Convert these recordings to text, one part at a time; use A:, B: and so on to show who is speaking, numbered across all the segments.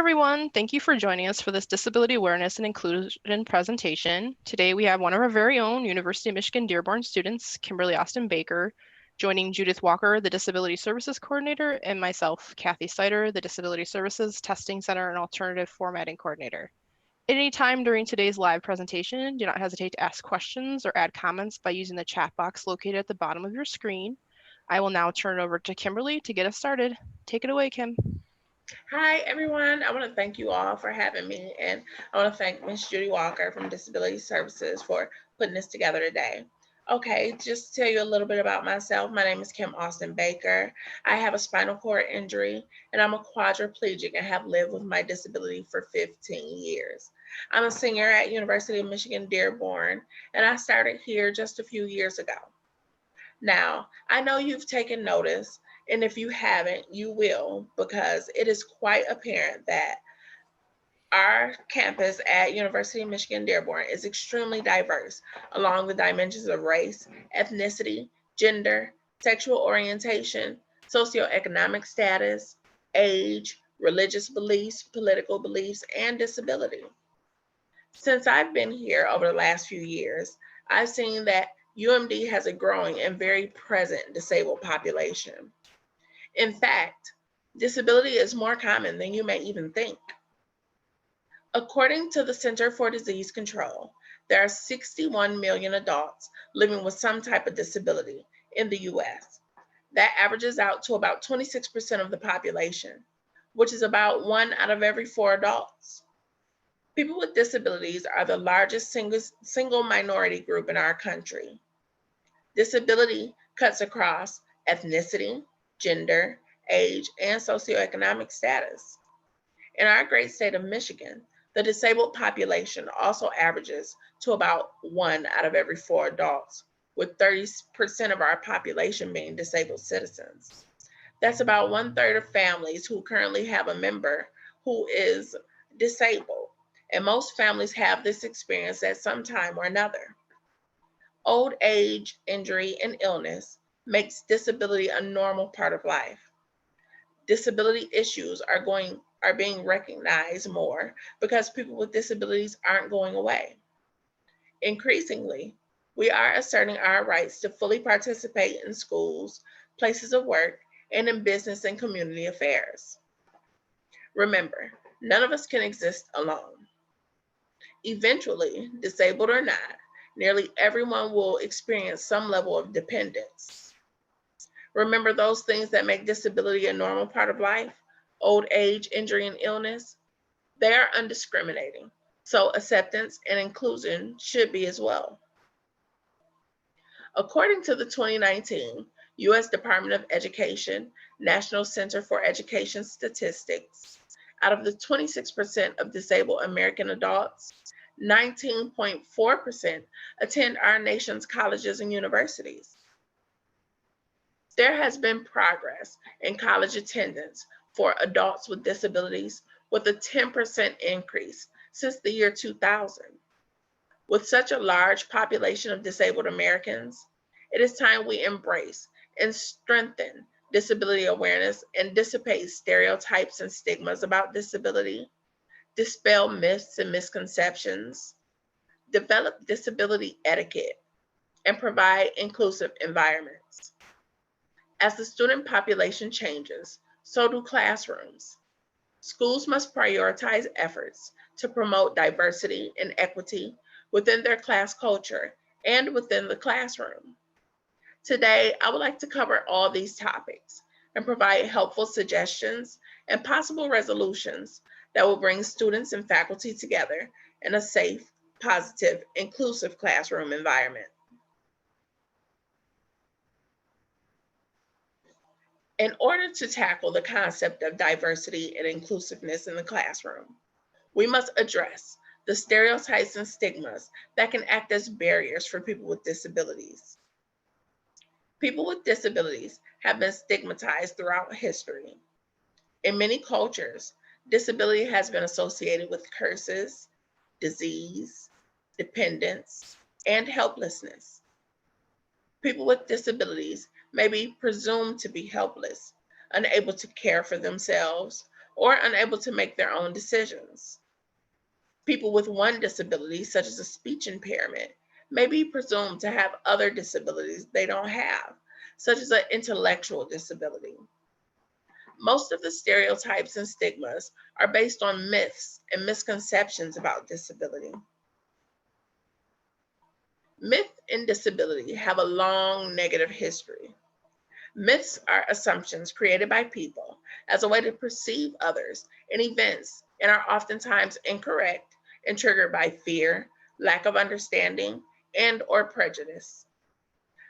A: everyone. Thank you for joining us for this Disability Awareness and Inclusion presentation. Today we have one of our very own University of Michigan-Dearborn students, Kimberly Austin Baker, joining Judith Walker, the Disability Services Coordinator, and myself, Kathy Sider, the Disability Services Testing Center and Alternative Formatting Coordinator. At any time during today's live presentation, do not hesitate to ask questions or add comments by using the chat box located at the bottom of your screen. I will now turn it over to Kimberly to get us started. Take it away, Kim.
B: Hi, everyone. I want to thank you all for having me, and I want to thank Ms. Judy Walker from Disability Services for putting this together today. Okay, just to tell you a little bit about myself, my name is Kim Austin Baker. I have a spinal cord injury, and I'm a quadriplegic and have lived with my disability for 15 years. I'm a senior at University of Michigan-Dearborn, and I started here just a few years ago. Now, I know you've taken notice, and if you haven't, you will, because it is quite apparent that our campus at University of Michigan-Dearborn is extremely diverse along the dimensions of race, ethnicity, gender, sexual orientation, socioeconomic status, age, religious beliefs, political beliefs, and disability. Since I've been here over the last few years, I've seen that UMD has a growing and very present disabled population. In fact, disability is more common than you may even think. According to the Center for Disease Control, there are 61 million adults living with some type of disability in the US. That averages out to about 26% of the population, which is about 1 out of every 4 adults. People with disabilities are the largest single minority group in our country. Disability cuts across ethnicity, gender, age, and socioeconomic status. In our great state of Michigan, the disabled population also averages to about 1 out of every 4 adults, with 30% of our population being disabled citizens. That's about 1/3 of families who currently have a member who is disabled, and most families have this experience at some time or another. Old age, injury, and illness makes disability a normal part of life. Disability issues are being recognized more because people with disabilities aren't going away. Increasingly, we are asserting our rights to fully participate in schools, places of work, and in business and community affairs. Remember, none of us can exist alone. Eventually, disabled or not, nearly everyone will experience some level of dependence. Remember those things that make disability a normal part of life? Old age, injury, and illness? They are undiscriminating, so acceptance and inclusion should be as well. According to the 2019 U.S. Department of Education National Center for Education Statistics, out of the 26% of disabled American adults, 19.4% attend our nation's colleges and universities. There has been progress in college attendance for adults with disabilities, with a 10% increase since the year 2000. With such a large population of disabled Americans, it is time we embrace and strengthen disability awareness and dissipate stereotypes and stigmas about disability, dispel myths and misconceptions, develop disability etiquette, and provide inclusive environments. As the student population changes, so do classrooms. Schools must prioritize efforts to promote diversity and equity within their class culture and within the classroom. Today, I would like to cover all these topics and provide helpful suggestions and possible resolutions that will bring students and faculty together in a safe, positive, inclusive classroom environment. In order to tackle the concept of diversity and inclusiveness in the classroom, we must address the stereotypes and stigmas that can act as barriers for people with disabilities. People with disabilities have been stigmatized throughout history. In many cultures, disability has been associated with curses, disease, dependence, and helplessness. People with disabilities may be presumed to be helpless, unable to care for themselves, or unable to make their own decisions. People with one disability, such as a speech impairment, may be presumed to have other disabilities they don't have, such as an intellectual disability. Most of the stereotypes and stigmas are based on myths and misconceptions about disability. Myth and disability have a long negative history. Myths are assumptions created by people as a way to perceive others and events and are oftentimes incorrect and triggered by fear, lack of understanding, and/or prejudice.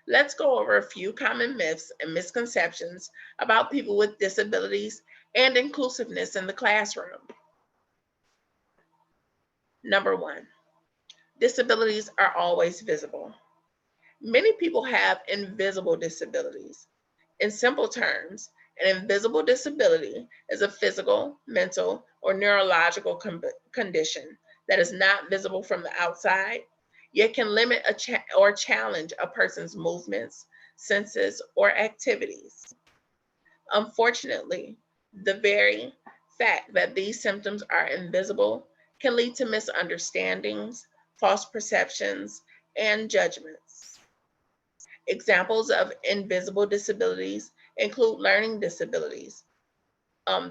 B: Let's go over a few common myths and misconceptions about people with disabilities and inclusiveness in the classroom. Number 1, disabilities are always visible. Many people have invisible disabilities. In simple terms, an invisible disability is a physical, mental, or neurological condition that is not visible from the outside, yet can limit or challenge a person's movements, senses, or activities. Unfortunately, the very fact that these symptoms are invisible can lead to misunderstandings, false perceptions, and judgments. Examples of invisible disabilities include learning disabilities.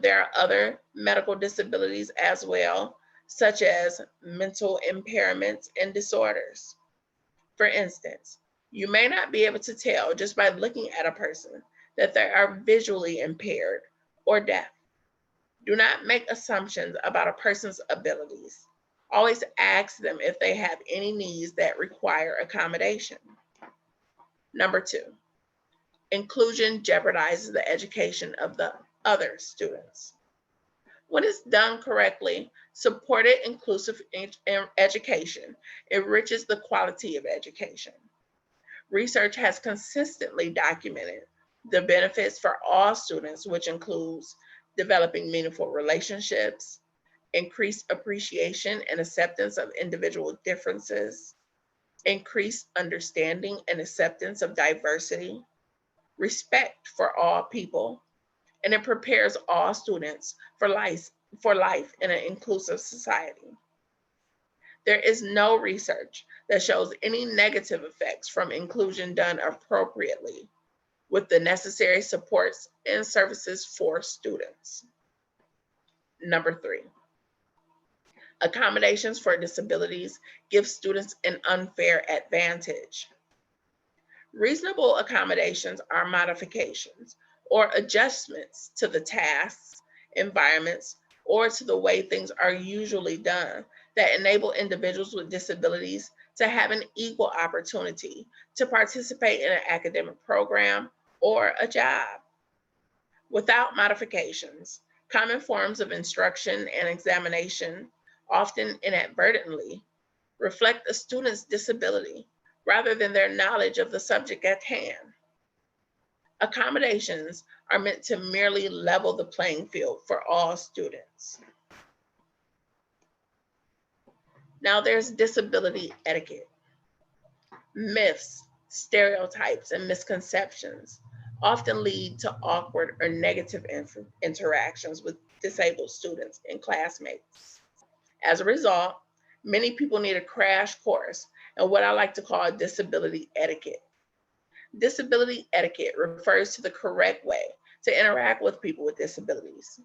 B: There are other medical disabilities as well, such as mental impairments and disorders. For instance, you may not be able to tell just by looking at a person that they are visually impaired or deaf. Do not make assumptions about a person's abilities. Always ask them if they have any needs that require accommodation. Number 2, inclusion jeopardizes the education of the other students. When it's done correctly, supported inclusive education enriches the quality of education. Research has consistently documented the benefits for all students, which includes developing meaningful relationships, increased appreciation and acceptance of individual differences, increased understanding and acceptance of diversity, respect for all people, and it prepares all students for life in an inclusive society. There is no research that shows any negative effects from inclusion done appropriately with the necessary supports and services for students. Number 3, accommodations for disabilities give students an unfair advantage. Reasonable accommodations are modifications or adjustments to the tasks, environments, or to the way things are usually done that enable individuals with disabilities to have an equal opportunity to participate in an academic program or a job. Without modifications, common forms of instruction and examination, often inadvertently, reflect a student's disability rather than their knowledge of the subject at hand. Accommodations are meant to merely level the playing field for all students. Now there's disability etiquette. Myths, stereotypes, and misconceptions often lead to awkward or negative interactions with disabled students and classmates. As a result, many people need a crash course in what I like to call disability etiquette. Disability etiquette refers to the correct way to interact with people with disabilities.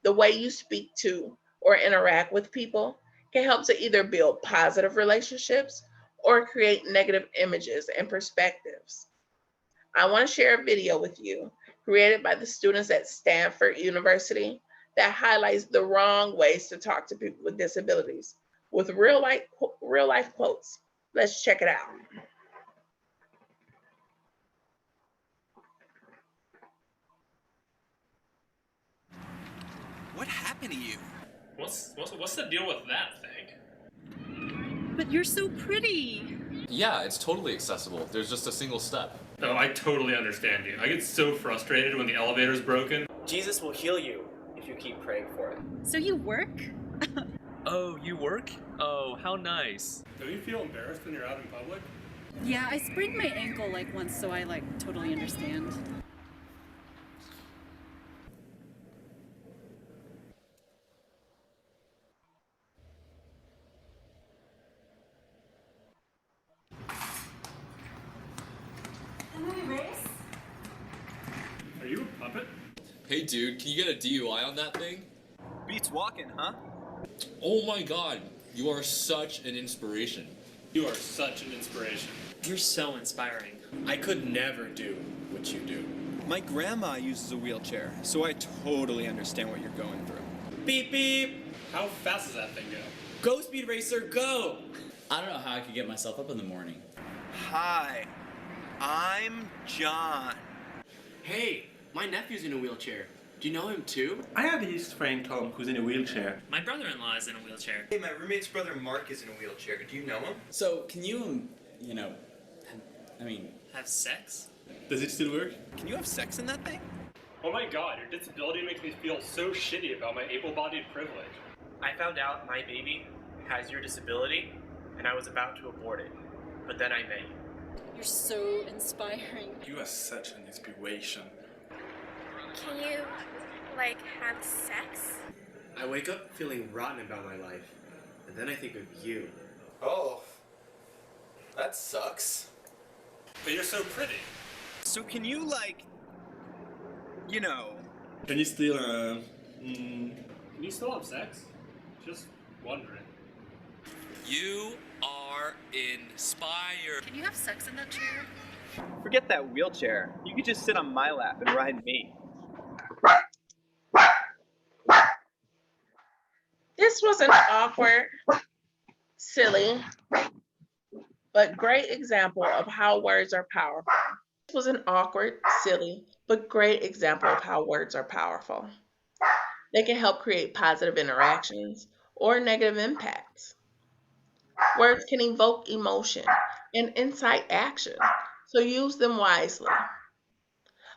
B: The way you speak to or interact with people can help to either build positive relationships or create negative images and perspectives. I want to share a video with you created by the students at Stanford University that highlights the wrong ways to talk to people with disabilities with real life quotes. Let's check it out.
C: What happened to you?
D: What's the deal with that thing?
E: But you're so pretty.
F: Yeah, it's totally accessible. There's just a single step.
D: Oh, I totally understand you. I get so frustrated when the elevator's broken.
C: Jesus will heal you if you keep praying for it.
E: So you work?
G: Oh, you work? Oh, how nice.
D: Do you feel embarrassed when you're out in public?
E: Yeah, I sprained my ankle once, so I totally understand.
F: Hey dude, can you get a DUI on that thing?
G: Beats walking, huh?
F: Oh my god, you are such an inspiration.
D: You are such an inspiration.
H: You're so inspiring.
C: I could never do what you do.
I: My grandma uses a wheelchair, so I totally understand what you're going through.
C: Beep beep!
D: How fast does that thing go?
C: Go Speed Racer, go!
J: I don't know how I could get myself up in the morning.
I: Hi, I'm John.
C: Hey, my nephew's in a wheelchair. Do you know him too?
K: I have his friend Tom who's in a wheelchair.
H: My brother-in-law is in a wheelchair.
I: Hey, my roommate's brother Mark is in a wheelchair. Do you know him?
J: So, can you,
H: Have sex?
K: Does it still work?
I: Can you have sex in that thing?
D: Oh my god, your disability makes me feel so shitty about my able-bodied privilege.
C: I found out my baby has your disability, and I was about to abort it. But then I met you.
E: You're so inspiring.
K: You are such an inspiration.
L: Can you, have sex?
C: I wake up feeling rotten about my life, and then I think of you.
F: Oh, that sucks.
D: But you're so pretty.
I: So can you,
K: Can you still,
D: Can you still have sex? Just wondering.
G: You are inspired.
E: Can you have sex in that chair?
G: Forget that wheelchair. You could just sit on my lap and ride me.
B: This was an awkward, silly, but great example of how words are powerful. This was an awkward, silly, but great example of how words are powerful. They can help create positive interactions or negative impacts. Words can evoke emotion and incite action, so use them wisely.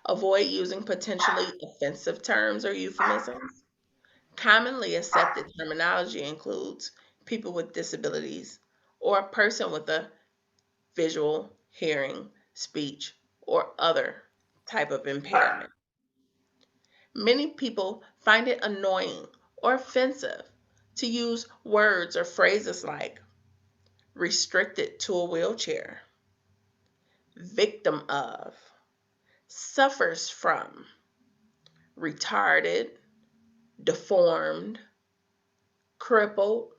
B: Avoid using potentially offensive terms or euphemisms. Commonly accepted terminology includes people with disabilities or a person with a visual, hearing, speech, or other type of impairment. Many people find it annoying or offensive to use words or phrases like restricted to a wheelchair, victim of, suffers from, retarded, deformed, crippled,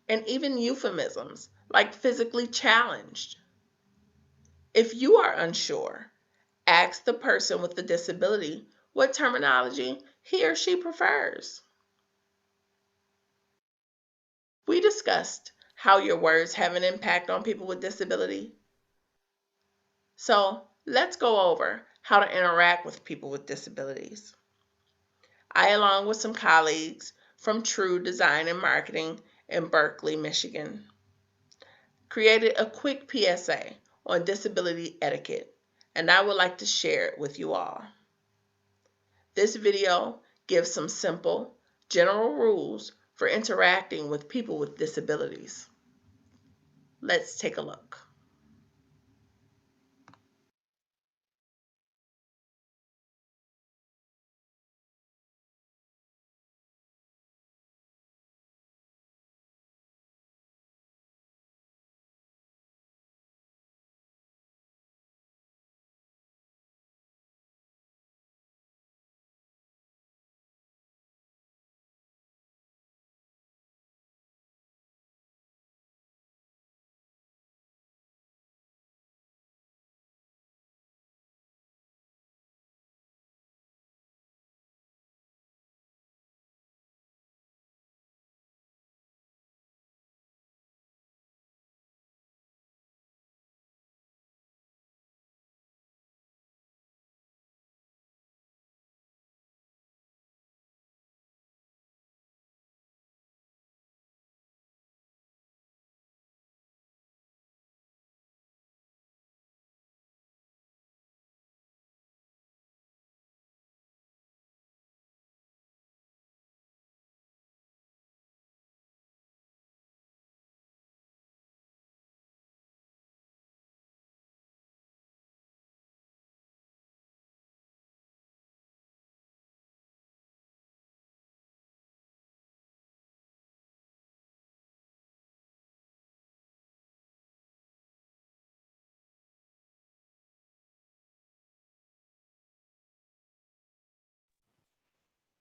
B: and even euphemisms like physically challenged. If you are unsure, ask the person with the disability what terminology he or she prefers. We discussed how your words have an impact on people with disability. So let's go over how to interact with people with disabilities. I, along with some colleagues from True Design and Marketing in Berkeley, Michigan, created a quick PSA on disability etiquette, and I would like to share it with you all. This video gives some simple, general rules for interacting with people with disabilities. Let's take a look.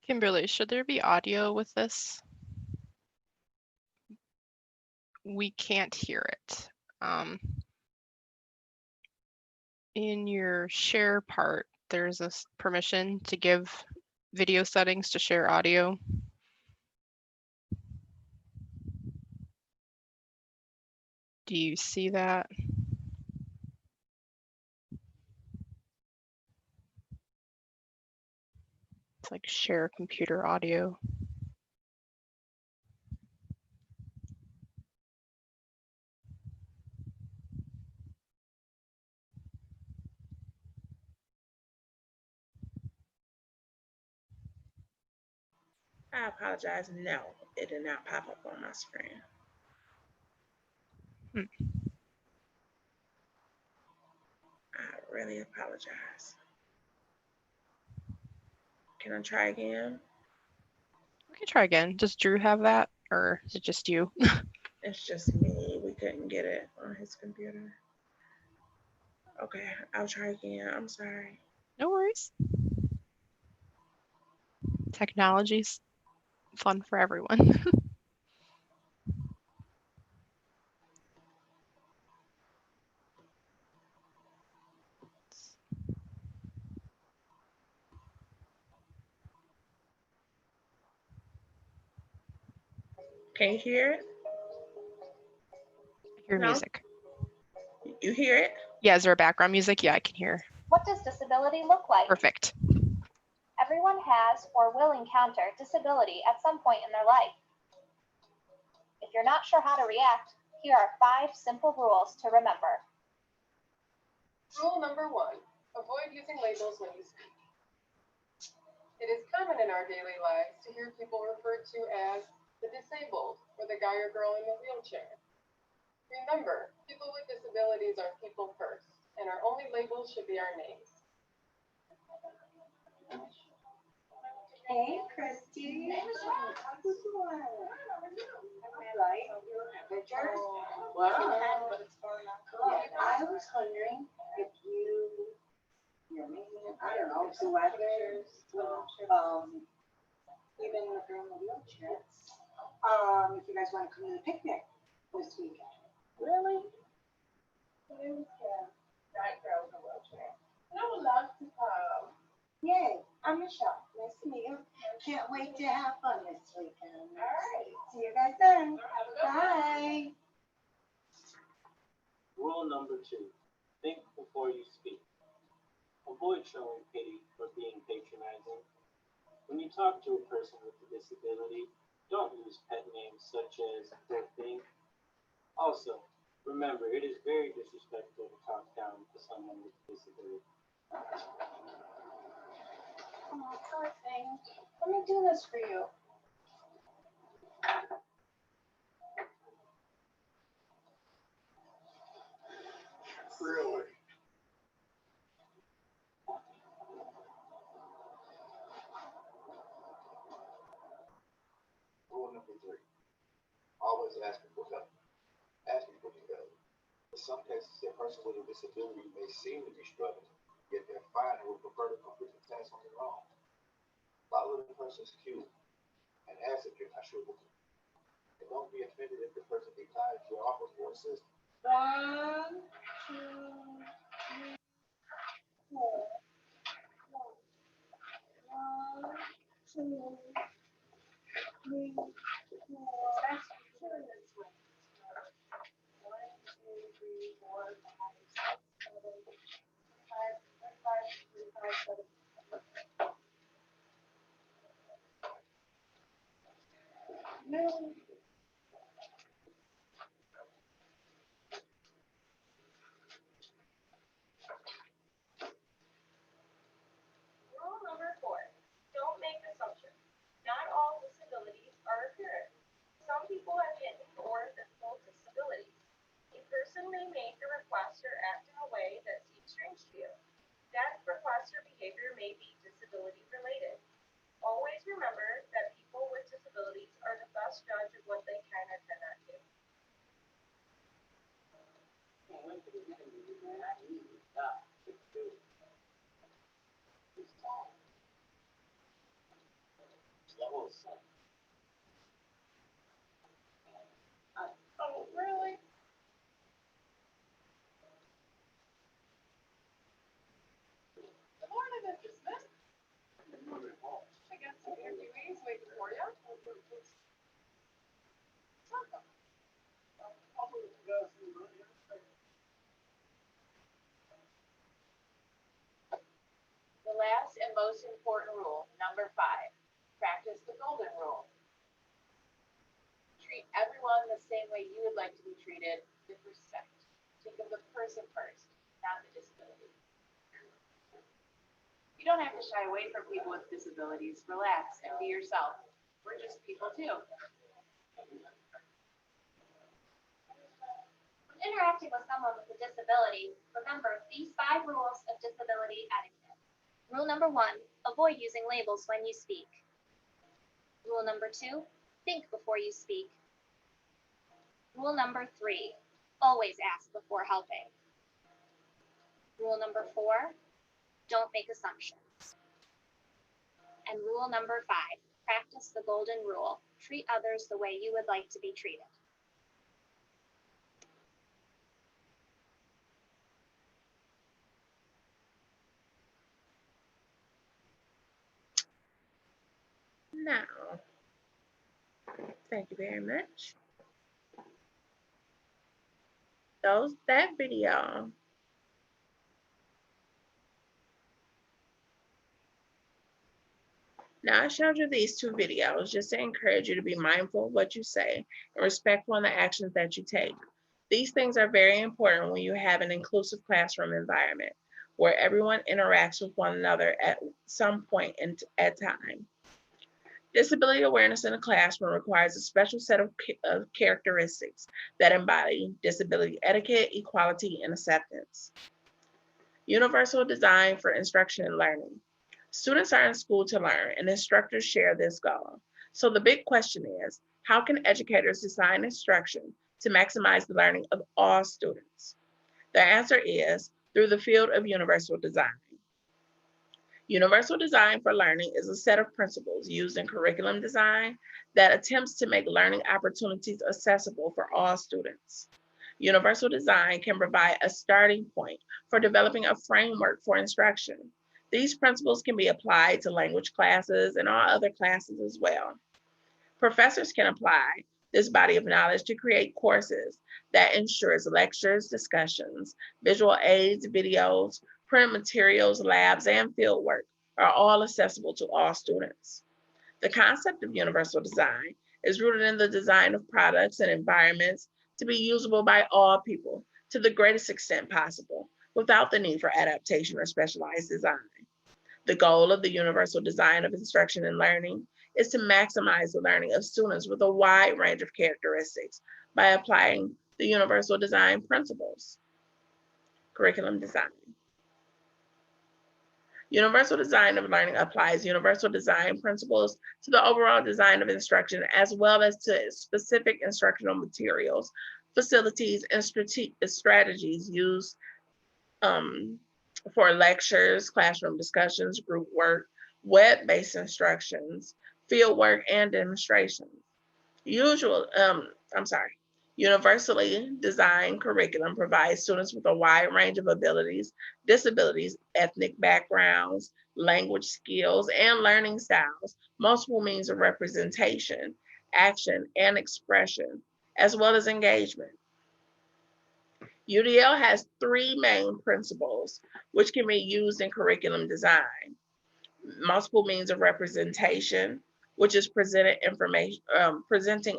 A: Kimberly, should there be audio with this? We can't hear it. In your share part, there's a permission to give video settings to share audio. Do you see that? It's like share computer audio.
B: I apologize. No, it did not pop up on my screen. I really apologize. Can I try again?
A: We can try again. Does Drew have that, or is it just you?
B: It's just me. We couldn't get it on his computer. Okay, I'll try again. I'm sorry.
A: No worries. Technology's fun for everyone.
B: Can you hear it?
A: I hear music.
B: You hear it?
A: Yeah, is there a background music? Yeah, I can hear.
M: What does disability look like?
A: Perfect.
M: Everyone has or will encounter disability at some point in their life. If you're not sure how to react, here are 5 simple rules to remember.
N: Rule number 1, avoid using labels when you speak. It is common in our daily lives to hear people referred to as the disabled or the guy or girl in the wheelchair. Remember, people with disabilities are people first, and our only labels should be our names.
O: Hey, Christy. Pictures? Wow. I was wondering if you're making, I don't know, sweaters, even the girl in the wheelchair. If you guys want to come to the picnic this weekend. Really? That girl in the wheelchair. I would love to come. Yay, I'm Michelle. Nice to meet you. Can't wait to have fun this weekend. All right. See you guys then. Bye.
P: Rule number 2, think before you speak. Avoid showing pity or being patronizing. When you talk to a person with a disability, don't use pet names such as poor thing. Also, remember, it is very disrespectful to talk down to someone with a disability.
O: Oh, poor thing. Let me do this for you.
Q: Really? Rule number 3, always ask people for help. Ask people for help. In some cases, a person with a disability may seem to be struggling, yet they're fine and would prefer to complete the task on their own. Follow the person's cue and ask if you're not sure what to do. And don't be offended if the person declines your offer for assistance.
O: 1, 2, 3, 4. 1, 2, 3, 4. That's sure this way. 1, 2, 3, 4, 5, 6, 7, 5, 7. No.
M: Rule number 4, don't make assumptions. Not all disabilities are appearance.
N: Oh, really? Good morning, Mr. Smith. I got some interviewees waiting for you. The last and most important rule, number 5, practice the golden rule. Treat everyone the same way you would like to be treated, with respect. Think of the person first, not the disability. You don't have to shy away from people with disabilities. Relax and be yourself. We're just people too.
M: When interacting with someone with a disability, remember these 5 rules of disability etiquette. Rule number 1, avoid using labels when you speak. Rule number 2, think before you speak. Rule number 3, always ask before helping. Rule number 4, don't make assumptions. And rule number 5, practice the golden rule. Treat others the way you would like to be treated.
B: Now, thank you very much. That video. Now, I showed you these 2 videos just to encourage you to be mindful of what you say and respectful in the actions that you take. These things are very important when you have an inclusive classroom environment where everyone interacts with one another at some point at time. Disability awareness in a classroom requires a special set of characteristics that embody disability etiquette, equality, and acceptance. Universal design for instruction and learning. Students are in school to learn, and instructors share this goal. So the big question is, how can educators design instruction to maximize the learning of all students? The answer is through the field of universal design. Universal design for learning is a set of principles used in curriculum design that attempts to make learning opportunities accessible for all students. Universal design can provide a starting point for developing a framework for instruction. These principles can be applied to language classes and all other classes as well. Professors can apply this body of knowledge to create courses that ensures lectures, discussions, visual aids, videos, printed materials, labs, and fieldwork are all accessible to all students. The concept of universal design is rooted in the design of products and environments to be usable by all people to the greatest extent possible, without the need for adaptation or specialized design. The goal of the universal design of instruction and learning is to maximize the learning of students with a wide range of characteristics by applying the universal design principles. Curriculum design. Universal design of learning applies universal design principles to the overall design of instruction, as well as to specific instructional materials, facilities, and strategies used for lectures, classroom discussions, group work, web-based instructions, field work, and demonstrations. Universally designed curriculum provides students with a wide range of abilities, disabilities, ethnic backgrounds, language skills, and learning styles, multiple means of representation, action, and expression, as well as engagement. UDL has 3 main principles which can be used in curriculum design. Multiple means of representation, which is presenting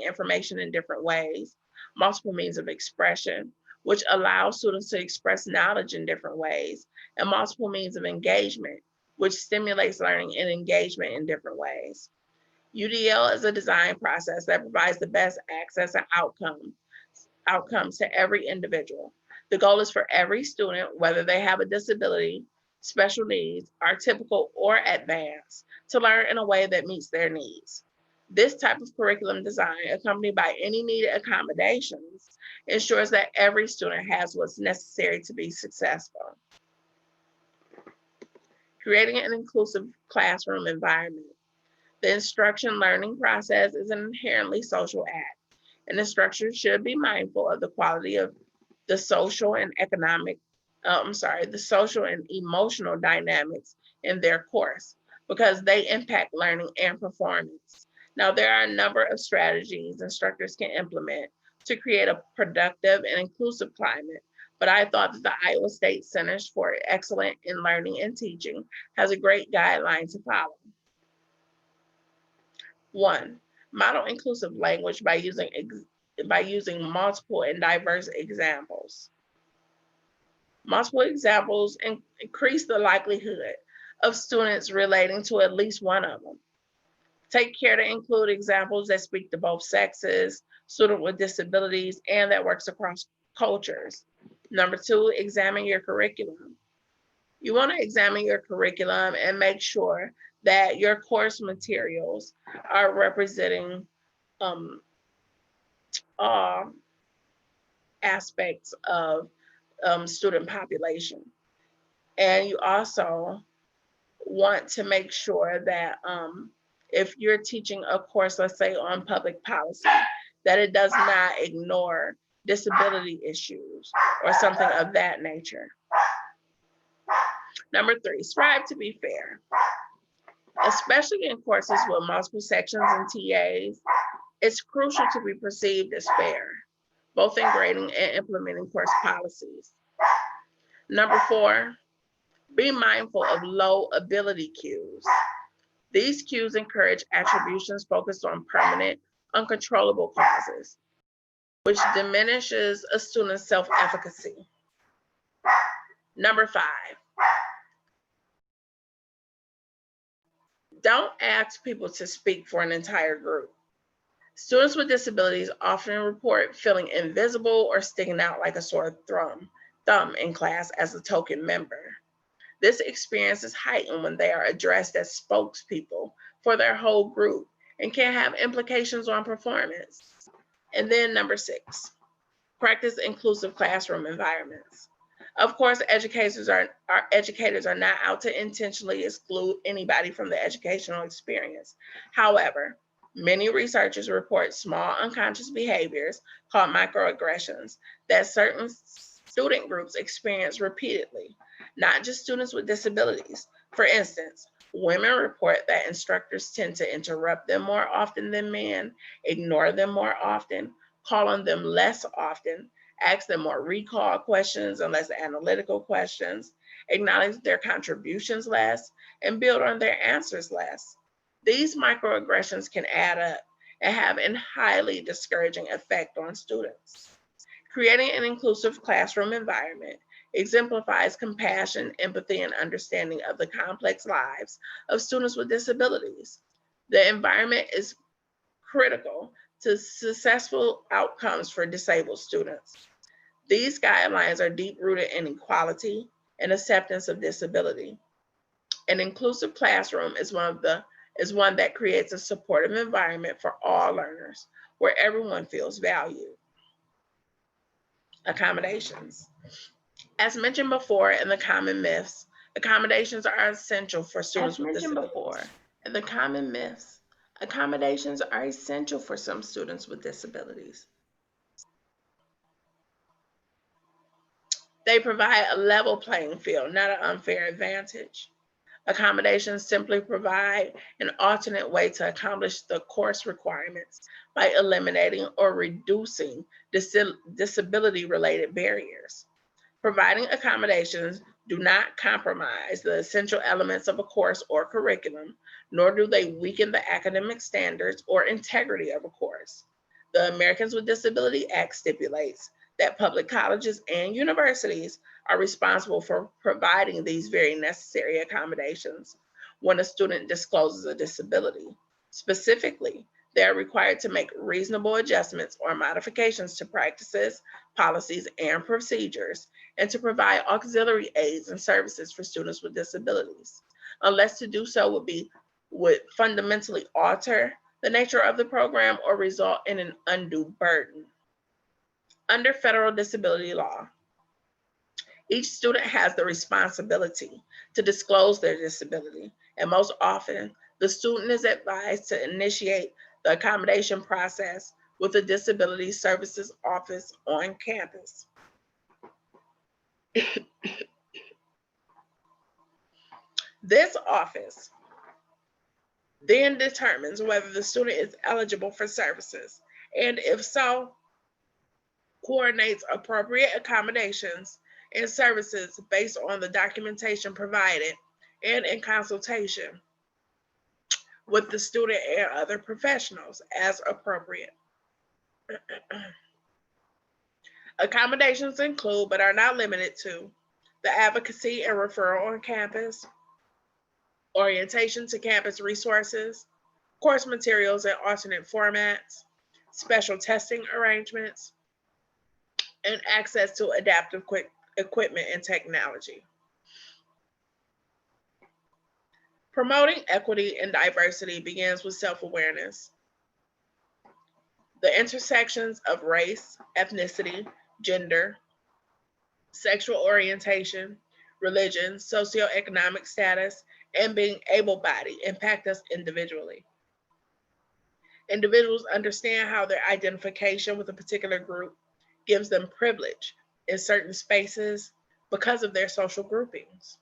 B: information in different ways. Multiple means of expression, which allows students to express knowledge in different ways. And multiple means of engagement, which stimulates learning and engagement in different ways. UDL is a design process that provides the best access and outcomes to every individual. The goal is for every student, whether they have a disability, special needs, are typical or advanced, to learn in a way that meets their needs. This type of curriculum design, accompanied by any needed accommodations, ensures that every student has what's necessary to be successful. Creating an inclusive classroom environment. The instruction learning process is an inherently social act, and instructors should be mindful of the quality of the social and the social and emotional dynamics in their course, because they impact learning and performance. Now, there are a number of strategies instructors can implement to create a productive and inclusive climate, but I thought that the Iowa State Centers for Excellence in Learning and Teaching has a great guideline to follow. 1, model inclusive language by using multiple and diverse examples. Multiple examples increase the likelihood of students relating to at least one of them. Take care to include examples that speak to both sexes, students with disabilities, and that works across cultures. Number 2, examine your curriculum. You want to examine your curriculum and make sure that your course materials are representing all aspects of student population. And you also want to make sure that if you're teaching a course, let's say on public policy, that it does not ignore disability issues or something of that nature. Number 3, strive to be fair. Especially in courses with multiple sections and TAs, it's crucial to be perceived as fair, both in grading and implementing course policies. Number 4, be mindful of low ability cues. These cues encourage attributions focused on permanent, uncontrollable causes, which diminishes a student's self-efficacy. Number 5, don't ask people to speak for an entire group. Students with disabilities often report feeling invisible or sticking out like a sore thumb in class as a token member. This experience is heightened when they are addressed as spokespeople for their whole group and can have implications on performance. And then number 6, practice inclusive classroom environments. Of course, educators are not out to intentionally exclude anybody from the educational experience. However, many researchers report small unconscious behaviors called microaggressions that certain student groups experience repeatedly, not just students with disabilities. For instance, women report that instructors tend to interrupt them more often than men, ignore them more often, call on them less often, ask them more recall questions and less analytical questions, acknowledge their contributions less, and build on their answers less. These microaggressions can add up and have a highly discouraging effect on students. Creating an inclusive classroom environment exemplifies compassion, empathy, and understanding of the complex lives of students with disabilities. The environment is critical to successful outcomes for disabled students. These guidelines are deep-rooted in equality and acceptance of disability. An inclusive classroom is one that creates a supportive environment for all learners, where everyone feels valued. Accommodations. As mentioned before in the common myths, accommodations are essential for students with disabilities. Accommodations are essential for some students with disabilities. They provide a level playing field, not an unfair advantage. Accommodations simply provide an alternate way to accomplish the course requirements by eliminating or reducing disability-related barriers. Providing accommodations do not compromise the essential elements of a course or curriculum, nor do they weaken the academic standards or integrity of a course. The Americans with Disabilities Act stipulates that public colleges and universities are responsible for providing these very necessary accommodations when a student discloses a disability. Specifically, they are required to make reasonable adjustments or modifications to practices, policies, and procedures, and to provide auxiliary aids and services for students with disabilities, unless to do so would fundamentally alter the nature of the program or result in an undue burden. Under federal disability law, each student has the responsibility to disclose their disability, and most often, The student is advised to initiate the accommodation process with the Disability Services Office on campus. This office then determines whether the student is eligible for services, and if so, coordinates appropriate accommodations and services based on the documentation provided and in consultation with the student and other professionals as appropriate. Accommodations include, but are not limited to, the advocacy and referral on campus, orientation to campus resources, course materials in alternate formats, special testing arrangements, and access to adaptive equipment and technology. Promoting equity and diversity begins with self-awareness. The intersections of race, ethnicity, gender, sexual orientation, religion, socioeconomic status, and being able-bodied impact us individually. Individuals understand how their identification with a particular group gives them privilege in certain spaces because of their social groupings.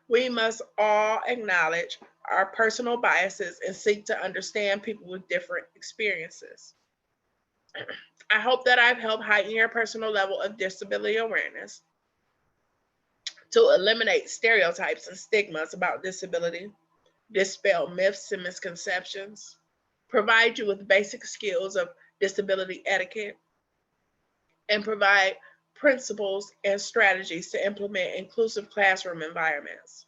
B: We must all acknowledge our personal biases and seek to understand people with different experiences. I hope that I've helped heighten your personal level of disability awareness to eliminate stereotypes and stigmas about disability, dispel myths and misconceptions, provide you with basic skills of disability etiquette, and provide principles and strategies to implement inclusive classroom environments.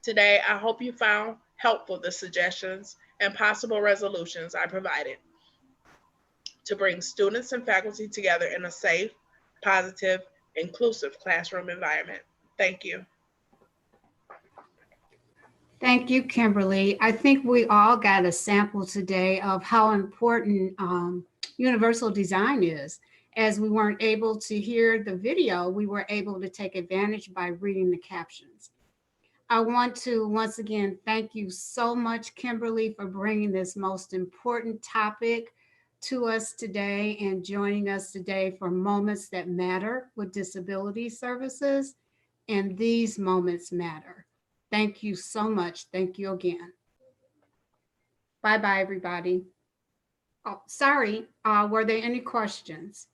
B: Today, I hope you found helpful the suggestions and possible resolutions I provided to bring students and faculty together in a safe, positive, inclusive classroom environment. Thank you.
R: Thank you, Kimberly. I think we all got a sample today of how important universal design is. As we weren't able to hear the video, we were able to take advantage by reading the captions. I want to once again thank you so much, Kimberly, for bringing this most important topic to us today and joining us today for Moments That Matter with Disability Services. And these moments matter. Thank you so much. Thank you again. Bye-bye, everybody. Oh, sorry. Were there any questions?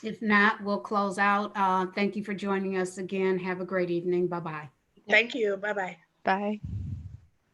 R: If not, we'll close out. Thank you for joining us again. Have a great evening. Bye-bye.
B: Thank you. Bye-bye.
A: Bye.